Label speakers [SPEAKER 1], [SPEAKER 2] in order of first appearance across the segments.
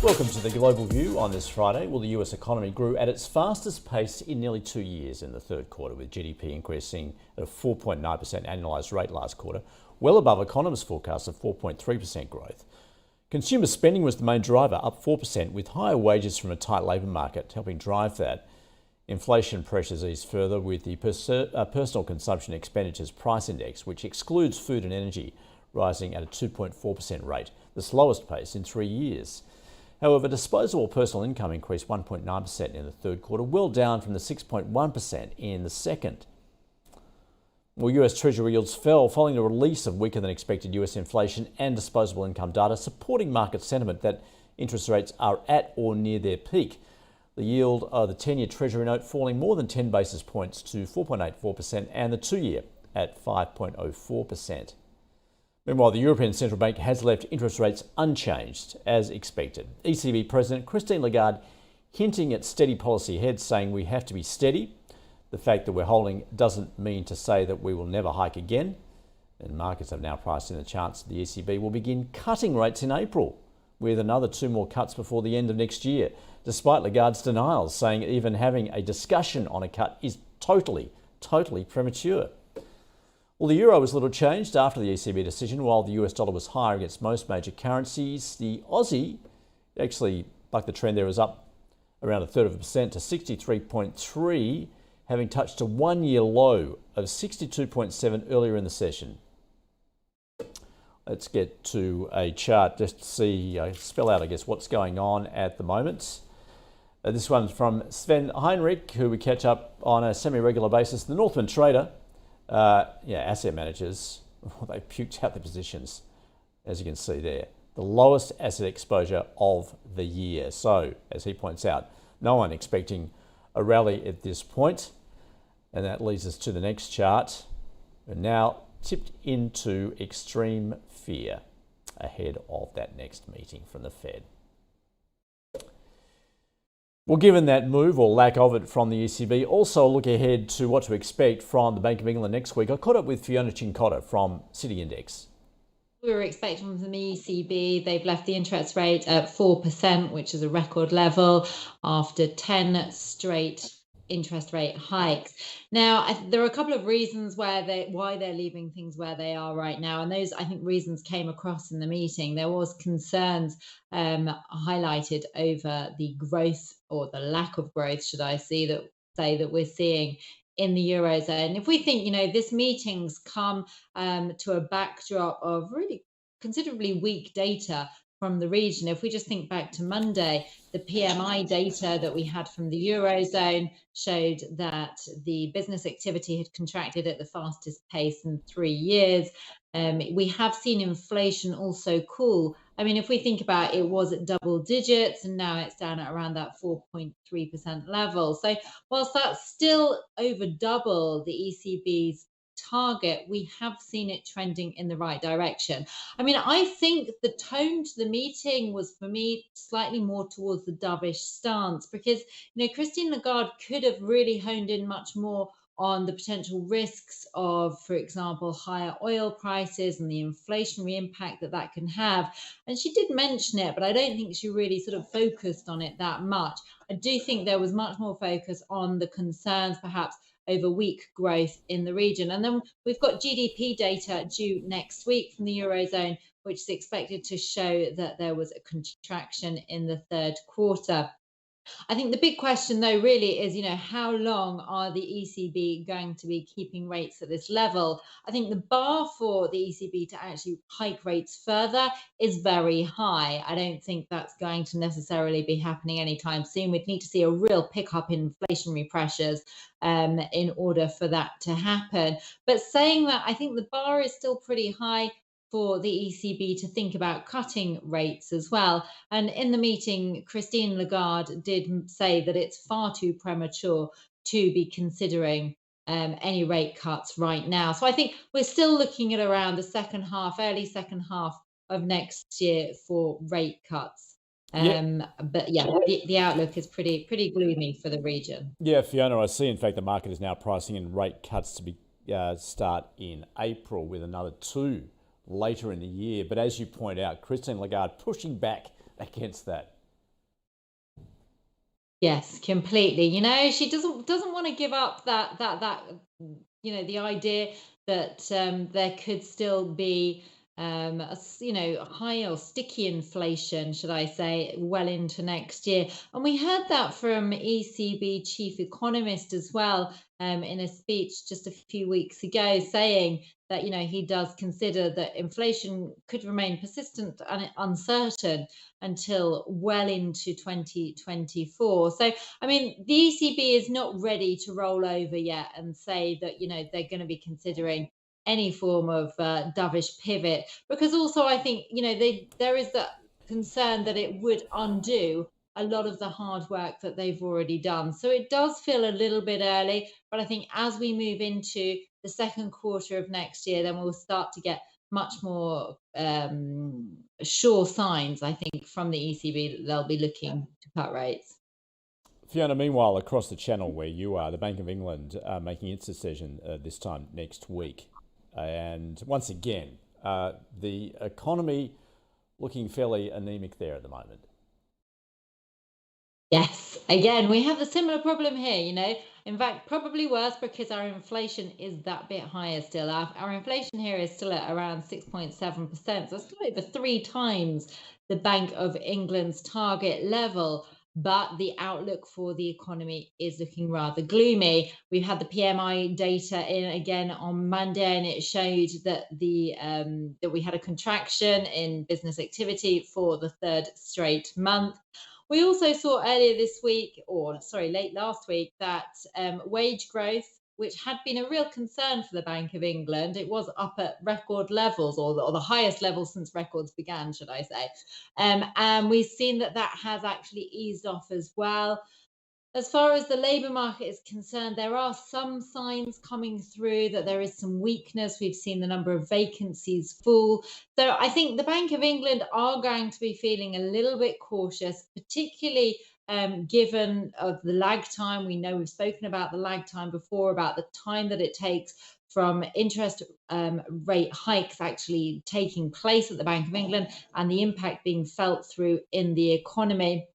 [SPEAKER 1] Welcome to the Global View on this Friday. Well, the US economy grew at its fastest pace in nearly 2 years in the third quarter, with GDP increasing at a 4.9% annualised rate last quarter, well above economists' forecasts of 4.3% growth. Consumer spending was the main driver, up 4%, with higher wages from a tight labour market helping drive that. Inflation pressures eased further with the Personal Consumption Expenditures Price Index, which excludes food and energy, rising at a 2.4% rate, the slowest pace in 3 years. However, disposable personal income increased 1.9% in the third quarter, well down from the 6.1% in the second. Well, US Treasury yields fell following the release of weaker than expected US inflation and disposable income data, supporting market sentiment that interest rates are at or near their peak. The yield of the 10-year Treasury note falling more than 10 basis points to 4.84% and the 2-year at 5.04%. Meanwhile, the European Central Bank has left interest rates unchanged, as expected. ECB President Christine Lagarde hinting at steady policy ahead, saying we have to be steady. The fact that we're holding doesn't mean to say that we will never hike again. And markets have now priced in the chance that the ECB will begin cutting rates in April, with another 2 more cuts before the end of next year, despite Lagarde's denials, saying even having a discussion on a cut is totally premature. Well, the euro was little changed after the ECB decision, while the US dollar was higher against most major currencies. The Aussie actually bucked the trend there, was up around 0.33% to 63.3, having touched a 1-year low of 62.7 earlier in the session. Let's get to a chart just to see, spell out, I guess, what's going on at the moment. This one's from Sven Heinrich, who we catch up on a semi-regular basis. The Northman Trader, asset managers, they puked out their positions, as you can see there. The lowest asset exposure of the year. So, as he points out, no one expecting a rally at this point. And that leads us to the next chart. We're now tipped into extreme fear ahead of that next meeting from the Fed. Well, given that move or lack of it from the ECB, also look ahead to what to expect from the Bank of England next week. I caught up with Fiona Cincotta from City Index.
[SPEAKER 2] We were expecting from the ECB, they've left the interest rate at 4%, which is a record level after 10 straight interest rate hikes. Now, there are a couple of reasons why they're leaving things where they are right now, and those, I think, reasons came across in the meeting. There was concerns highlighted over the growth, or the lack of growth, should I say, that we're seeing in the Eurozone. If we think, this meeting's come to a backdrop of really considerably weak data from the region. If we just think back to Monday, the PMI data that we had from the Eurozone showed that the business activity had contracted at the fastest pace in 3 years. We have seen inflation also cool. I mean, if we think about it, was at double digits and now it's down at around that 4.3% level. So whilst that's still over double the ECB's target, we have seen it trending in the right direction. I mean, I think the tone to the meeting was, for me, slightly more towards the dovish stance, because Christine Lagarde could have really honed in much more on the potential risks of, for example, higher oil prices and the inflationary impact that can have. And she did mention it, but I don't think she really sort of focused on it that much. I do think there was much more focus on the concerns, perhaps, over weak growth in the region. And then we've got GDP data due next week from the Eurozone, which is expected to show that there was a contraction in the third quarter. I think the big question, though, really is, how long are the ECB going to be keeping rates at this level? I think the bar for the ECB to actually hike rates further is very high. I don't think that's going to necessarily be happening anytime soon. We'd need to see a real pickup in inflationary pressures in order for that to happen. But saying that, I think the bar is still pretty high for the ECB to think about cutting rates as well. And in the meeting, Christine Lagarde did say that it's far too premature to be considering any rate cuts right now. So I think we're still looking at around the early second half of next year for rate cuts. But the outlook is pretty gloomy for the region.
[SPEAKER 1] Yeah, Fiona, I see, in fact, the market is now pricing in rate cuts to be start in April, with another 2 later in the year. But as you point out, Christine Lagarde pushing back against that.
[SPEAKER 2] Yes, completely. She doesn't want to give up that the idea that there could still be high or sticky inflation, should I say, well into next year. And we heard that from ECB chief economist as well, in a speech just a few weeks ago, saying that he does consider that inflation could remain persistent and uncertain until well into 2024. So, I mean, the ECB is not ready to roll over yet and say that, they're going to be considering any form of dovish pivot, because also I think, there is that concern that it would undo a lot of the hard work that they've already done. So it does feel a little bit early, but I think as we move into the second quarter of next year, then we'll start to get much more sure signs, I think, from the ECB that they'll be looking to cut rates.
[SPEAKER 1] Fiona, meanwhile, across the channel where you are, the Bank of England making its decision this time next week. And once again, the economy looking fairly anemic there at the moment.
[SPEAKER 2] Yes, again, we have a similar problem here, In fact, probably worse because our inflation is that bit higher still. Our inflation here is still at around 6.7%. So it's still over 3 times the Bank of England's target level. But the outlook for the economy is looking rather gloomy. We've had the PMI data in again on Monday, and it showed that that we had a contraction in business activity for the third straight month. We also saw earlier this week, or sorry, late last week, that wage growth, which had been a real concern for the Bank of England, it was up at record levels, or the highest levels since records began, should I say. And we've seen that has actually eased off as well. As far as the labour market is concerned, there are some signs coming through that there is some weakness. We've seen the number of vacancies fall. So I think the Bank of England are going to be feeling a little bit cautious, particularly given the lag time. We know we've spoken about the lag time before, about the time that it takes from interest rate hikes actually taking place at the Bank of England and the impact being felt through in the economy.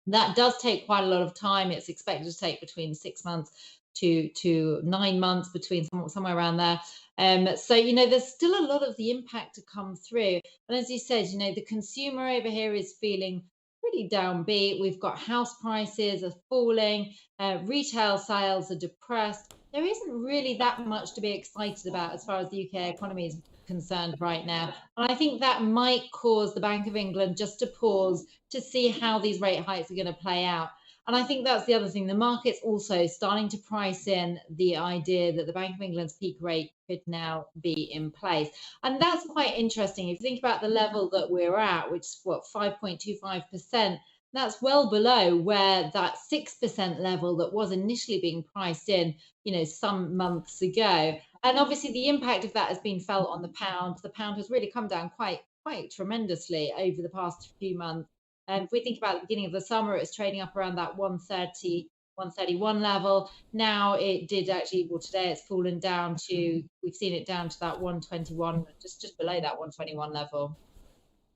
[SPEAKER 2] That does take quite a lot of time. It's expected to take between 6 months to 9 months, between somewhere around there. So, there's still a lot of the impact to come through. And as you said, the consumer over here is feeling pretty downbeat. We've got house prices are falling, retail sales are depressed. There isn't really that much to be excited about as far as the UK economy is concerned right now. And I think that might cause the Bank of England just to pause to see how these rate hikes are going to play out. And I think that's the other thing. The market's also starting to price in the idea that the Bank of England's peak rate could now be in place. And that's quite interesting. If you think about the level that we're at, which is 5.25%, that's well below where that 6% level that was initially being priced in, some months ago. And obviously the impact of that has been felt on the pound. The pound has really come down quite tremendously over the past few months. And if we think about the beginning of the summer, it was trading up around that 130, 131 level. Now it did actually, well, today it's fallen down to, we've seen it down to that 121, just below that 121 level.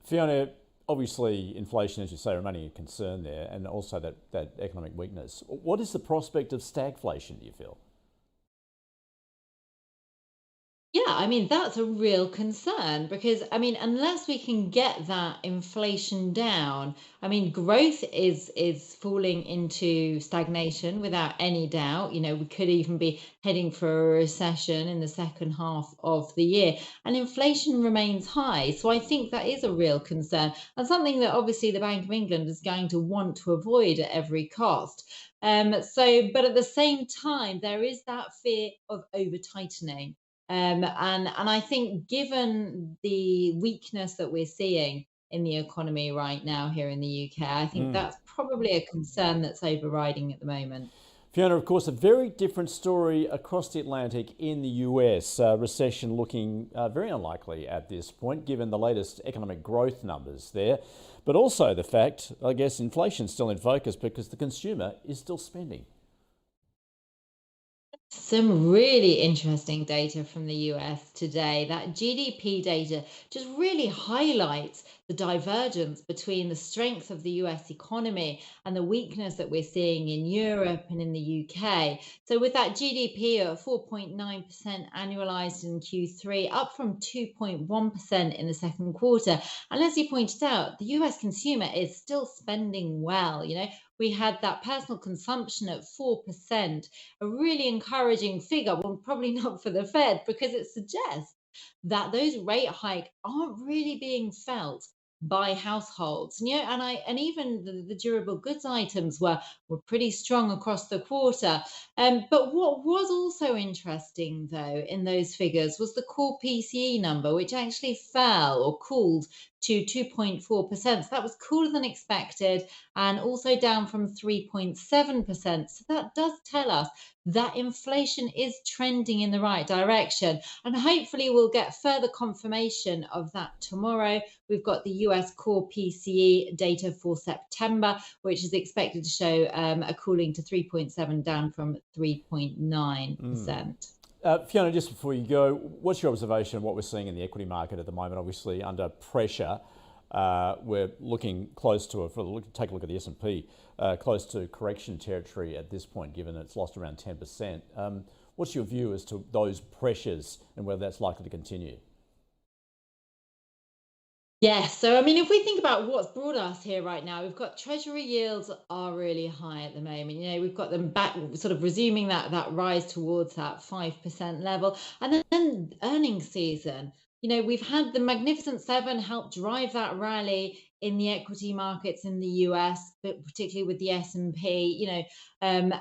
[SPEAKER 1] Fiona, obviously inflation, as you say, remaining a concern there, and also that economic weakness. What is the prospect of stagflation, do you feel?
[SPEAKER 2] Yeah, I mean, that's a real concern because, I mean, unless we can get that inflation down, I mean, growth is falling into stagnation without any doubt. We could even be heading for a recession in the second half of the year, and inflation remains high. So I think that is a real concern and something that obviously the Bank of England is going to want to avoid at every cost. But at the same time, there is that fear of over tightening. And I think given the weakness that we're seeing in the economy right now here in the UK, I think that's probably a concern that's overriding at the moment.
[SPEAKER 1] Fiona, of course, a very different story across the Atlantic in the US. Recession looking very unlikely at this point, given the latest economic growth numbers there. But also the fact, I guess, inflation's still in focus because the consumer is still spending.
[SPEAKER 2] Some really interesting data from the US today. That GDP data just really highlights the divergence between the strength of the US economy and the weakness that we're seeing in Europe and in the UK. So, with that GDP at 4.9% annualized in Q3, up from 2.1% in the second quarter. And as you pointed out, the US consumer is still spending well. We had that personal consumption at 4%, a really encouraging figure. Well, probably not for the Fed, because it suggests that those rate hikes aren't really being felt by households. And even the durable goods items were pretty strong across the quarter. But what was also interesting, though, in those figures was the core PCE number, which actually fell or cooled to 2.4%. So that was cooler than expected, and also down from 3.7%. So that does tell us that inflation is trending in the right direction. And hopefully, we'll get further confirmation of that tomorrow. We've got the US core PCE data for September, which is expected to show a cooling to 3.7, down from 3.9%.
[SPEAKER 1] Fiona, just before you go, what's your observation of what we're seeing in the equity market at the moment? Obviously under pressure. We're looking close to take a look at the S&P, close to correction territory at this point, given it's lost around 10%. What's your view as to those pressures and whether that's likely to continue?
[SPEAKER 2] Yes. So, I mean, if we think about what's brought us here right now, we've got treasury yields are really high at the moment. We've got them back, sort of resuming that rise towards that 5% level. And then earnings season, we've had the Magnificent Seven help drive that rally in the equity markets in the US, but particularly with the S&P, and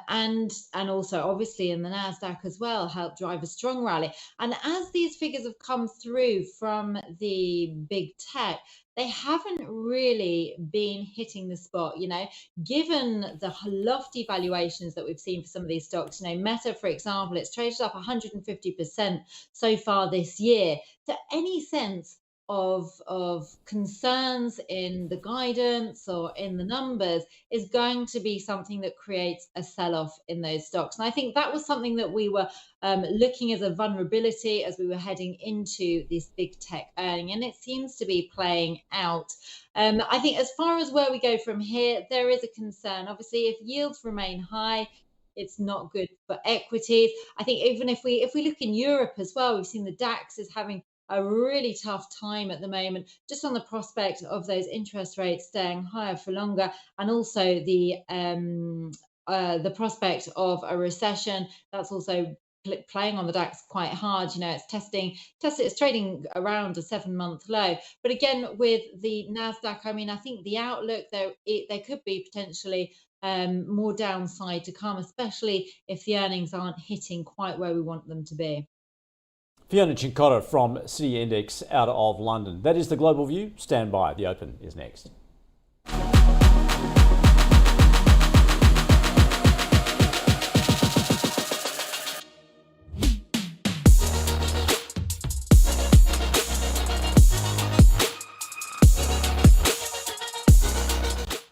[SPEAKER 2] also obviously in the Nasdaq as well, help drive a strong rally. And as these figures have come through from the big tech, they haven't really been hitting the spot, given the lofty valuations that we've seen for some of these stocks. Meta, for example, it's traded up 150% so far this year. So any sense of concerns in the guidance or in the numbers is going to be something that creates a sell-off in those stocks. And I think that was something that we were looking as a vulnerability as we were heading into this big tech earning, and it seems to be playing out. I think as far as where we go from here, there is a concern. Obviously, if yields remain high, it's not good for equities. I think even if we look in Europe as well, we've seen the DAX is having a really tough time at the moment, just on the prospect of those interest rates staying higher for longer, and also the prospect of a recession. That's also playing on the DAX quite hard. It's trading around a 7-month low. But again, with the Nasdaq, I mean, I think the outlook there could be potentially more downside to come, especially if the earnings aren't hitting quite where we want them to be.
[SPEAKER 1] Fiona Cincotta from City Index out of London. That is the Global View. Stand by. The Open is next.